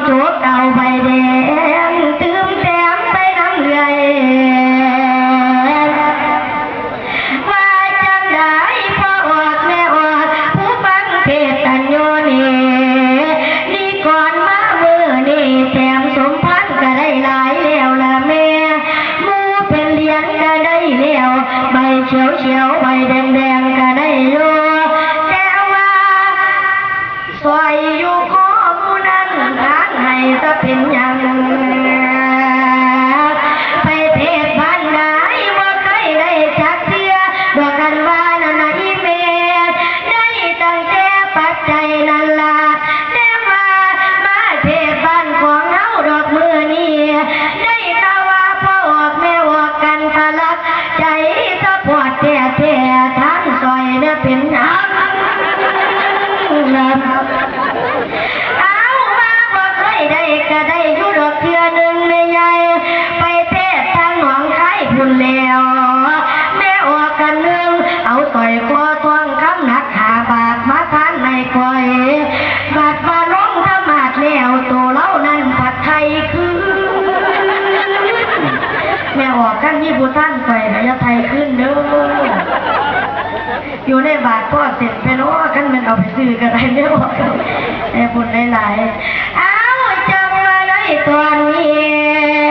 โจกเก่าใบแดงตื้มแต้มไปน้ำเรื่อยว่าจังได้พ่อออกแม่ออกผู้ฟังเทศตัญโยนีนี่ก่อนมามือนี่แถมสมพันธ์ก็ได้หลายแล้วละแม่มูเป็นเหรียญก็ได้แล้วใบเขียวเขียวใบแดงแดงก็ได้อยู่แต่ว่าซอยอยู่ข้อมูนั้นทางให้จะเป็นอย่างไปเทศบ้านไหนว่าเคยได้จักเสียดอกกันว่านั่นอีเมได้ตั้งแต่ปัจจัยนั่นล่ะแต่ว่ามาเทศบ้านของเฮาดอกมือนี้ได้ข่าวว่าพ่อออกแม่ออกกันทะลักใจสะปวดแท้แท้ทั้งซอยเนี่ยเป็นหยังเอามาบ่เคยได้ก็ได้อยู่ดอกเทื่อหนึ่งในใหญ่ไปเทศทางหนองคายพุ่นแล้วแม่ออกกันหนึ่งเอาต่อยคอทองคำหนัก5 บาทมาทานในคอยบาทมาลงธรรมาดแล้วตัวเล่านั้นผัดไทยคือแม่ออกกันยี่บุท่านไปนะยาไทยขึ้นเด้ออยู่ในบาทพ่อเสร็จไปเนาะกันมันเอาไปซื้อกันได้ไม่ออกแต่บุญหลายๆเอาจังมาได้ตอนนี้